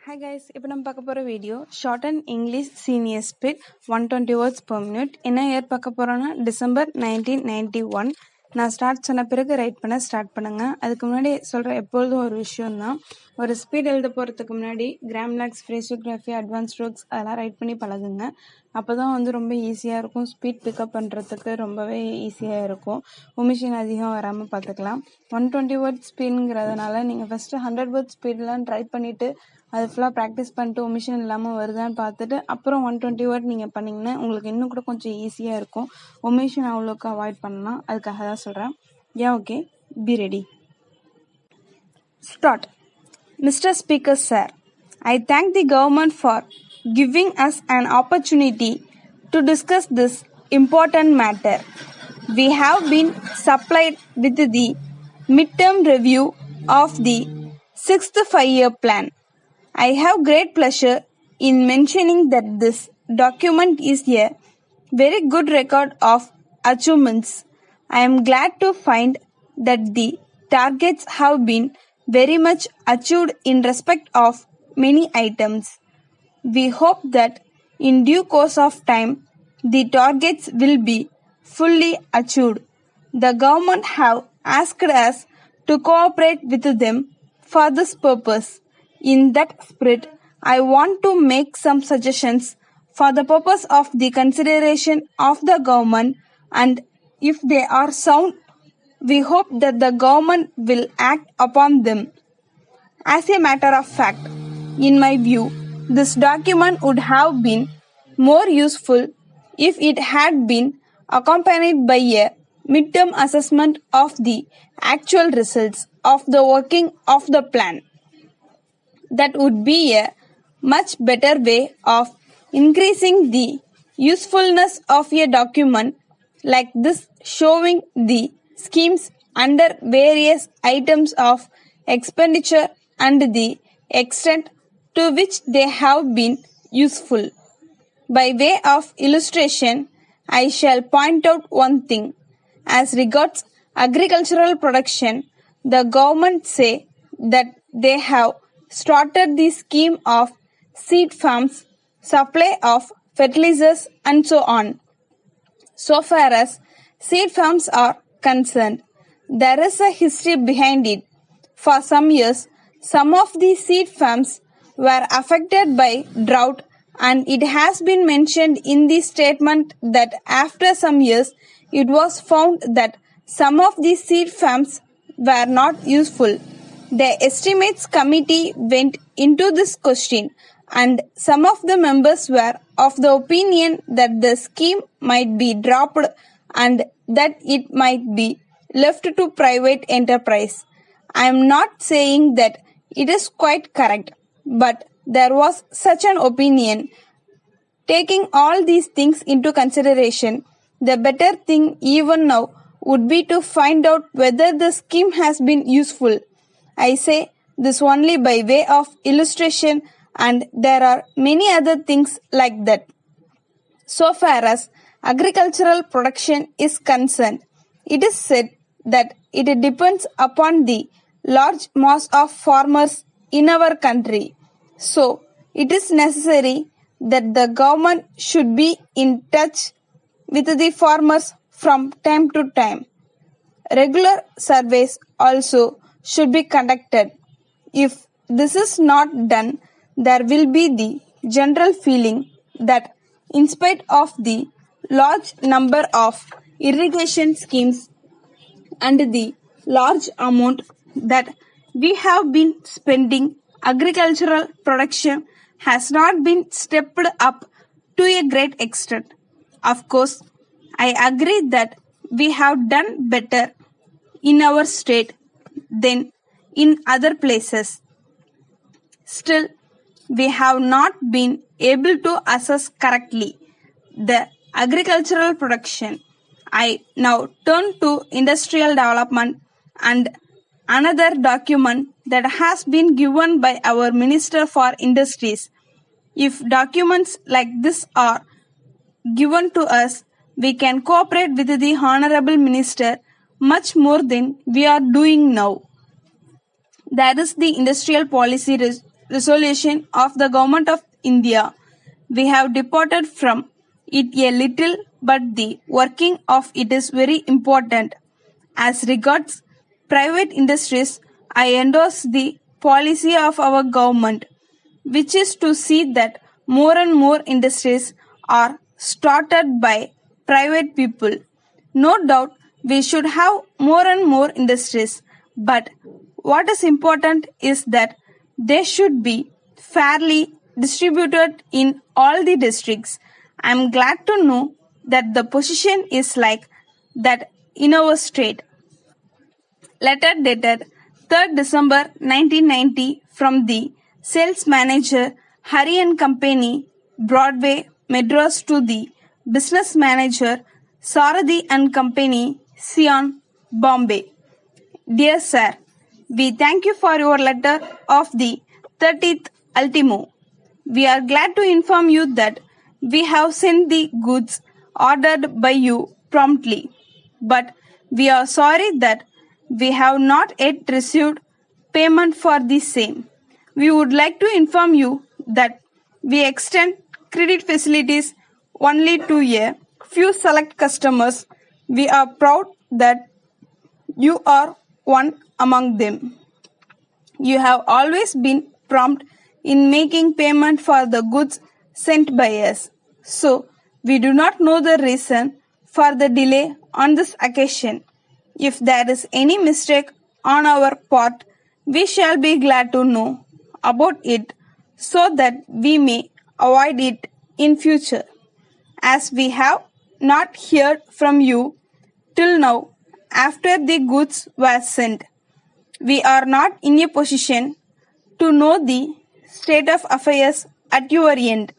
Hi guys, இப்போ நம்ம பார்க்க போகிற video short and English senior speed 120 words per minute. என்ன இயர் பார்க்க போகிறோன்னா டிசம்பர் 1991. நான் ஸ்டார்ட் சொன்ன பிறகு ரைட் பண்ண ஸ்டார்ட் பண்ணுங்க. அதுக்கு முன்னாடி சொல்கிற எப்பொழுதும் ஒரு விஷயம் தான், ஒரு ஸ்பீட் எழுத போகிறதுக்கு முன்னாடி கிராம்லாக்ஸ், ஃப்ரேசியோகிராஃபி, அட்வான்ஸ் ஸ்ட்ரோக்ஸ் அதெல்லாம் ரைட் பண்ணி பழகுங்க. அப்போ தான் ரொம்ப ஈஸியாக இருக்கும், ஸ்பீட் பிக்கப் பண்ணுறதுக்கு ரொம்பவே ஈஸியாக இருக்கும், ஒமிஷன் அதிகம் வராமல் பார்த்துக்கலாம். 120 வேர்ட்ஸ் ஸ்பீடுங்கிறதுனால நீங்கள் ஃபஸ்ட்டு 100 வேர்ட்ஸ் ஸ்பீட்லாம் ட்ரை பண்ணிவிட்டு அது ஃபுல்லாக ப்ராக்டிஸ் பண்ணிட்டு ஒமிஷன் இல்லாமல் வருதான்னு பார்த்துட்டு அப்புறம் 120 வேர்ட் நீங்கள் பண்ணிங்கன்னா உங்களுக்கு இன்னும் கூட கொஞ்சம் ஈஸியாக இருக்கும், ஒமிஷன் அவ்வளோக்கு அவாய்ட் பண்ணலாம். அதுக்காக தான் சொல்கிறேன். Okay, be ready. Start. Mr. Speaker Sir, I thank the government for giving us an opportunity to discuss this important matter. We have been supplied with the midterm review of the 6th 5-year plan. I have great pleasure in mentioning that this document is a very good record of achievements. I am glad to find that the targets have been very much achieved in respect of many items. We hope that in due course of time, the targets will be fully achieved. The government have asked us to cooperate with them for this purpose. In that spirit, I want to make some suggestions for the purpose of the consideration of the government, and if they are sound, we hope that the government will act upon them. As a matter of fact, in my view, this document would have been more useful if it had been accompanied by a midterm assessment of the actual results of the working of the plan. That would be a much better way of increasing the usefulness of a document like this, showing the schemes under various items of expenditure and the extent to which they have been useful. By way of illustration, I shall point out one thing. As regards agricultural production, the government say that they have started the scheme of seed farms, supply of fertilizers and so on. So far as seed farms are concerned, there is a history behind it. For some years, some of these seed farms were affected by drought, and it has been mentioned in the statement that after some years, it was found that some of these seed farms were not useful. The estimates committee went into this question, and some of the members were of the opinion that the scheme might be dropped and that it might be left to private enterprise. I am not saying that it is quite correct, but there was such an opinion. Taking all these things into consideration, the better thing even now would be to find out whether the scheme has been useful. I say this only by way of illustration, and there are many other things like that. So far as agricultural production is concerned, it is said that it depends upon the large mass of farmers in our country. So, it is necessary that the government should be in touch with the farmers from time to time. Regular surveys also should be conducted. If this is not done, there will be the general feeling that in spite of the large number of irrigation schemes and the large amount that we have been spending, agricultural production has not been stepped up to a great extent. Of course, I agree that we have done better in our state than in other places. Still, we have not been able to assess correctly the agricultural production. I now turn to industrial development and another document that has been given by our Minister for Industries. If documents like this are given to us, we can cooperate with the Honorable Minister much more than we are doing now. There is the industrial policy resolution of the Government of India. We have departed from it a little, but the working of it is very important. As regards private industries, I endorse the policy of our government, which is to see that more and more industries are started by private people. No doubt we should have more and more industries, but what is important is that they should be fairly distributed in all the districts. I am glad to know that the position is like that in our state. Letter dated 3rd December 1990 from the sales manager Hari and Company, Broadway, Madras to the business manager Saradi and Company, Sion, Bombay. Dear Sir, we thank you for your letter of the 30th ultimo. We are glad to inform you that we have sent the goods ordered by you promptly, but we are sorry that we have not yet received payment for the same. We would like to inform you that we extend credit facilities only to a few select customers. We are proud that you are one among them. You have always been prompt in making payment for the goods sent by us. So, we do not know the reason for the delay on this occasion. If there is any mistake on our part, we shall be glad to know about it so that we may avoid it in future. As we have not heard from you till now after the goods were sent, we are not in a position to know the state of affairs at your end.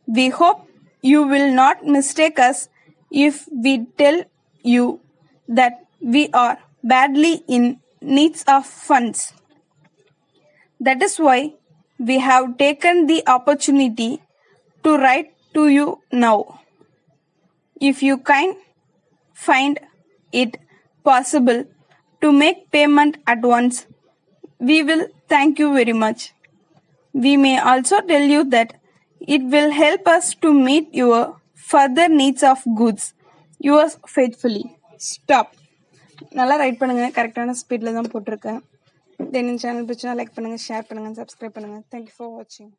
We hope you will not mistake us if we tell you that we are badly in needs of funds. That is why we have taken the opportunity to write to you now. If you can find it possible to make payment at once, we will thank you very much. We may also tell you that it will help us to meet your further needs of goods. Yours faithfully. Stop. நல்லா right பண்ணுங்க, கரெக்டான ஸ்பீட்ல தான் போட்டிருக்கேன். தென் channel பிடிச்சா like பண்ணுங்க, share பண்ணுங்க, subscribe பண்ணுங்க. தேங்க்யூ ஃபார் வாட்சிங்.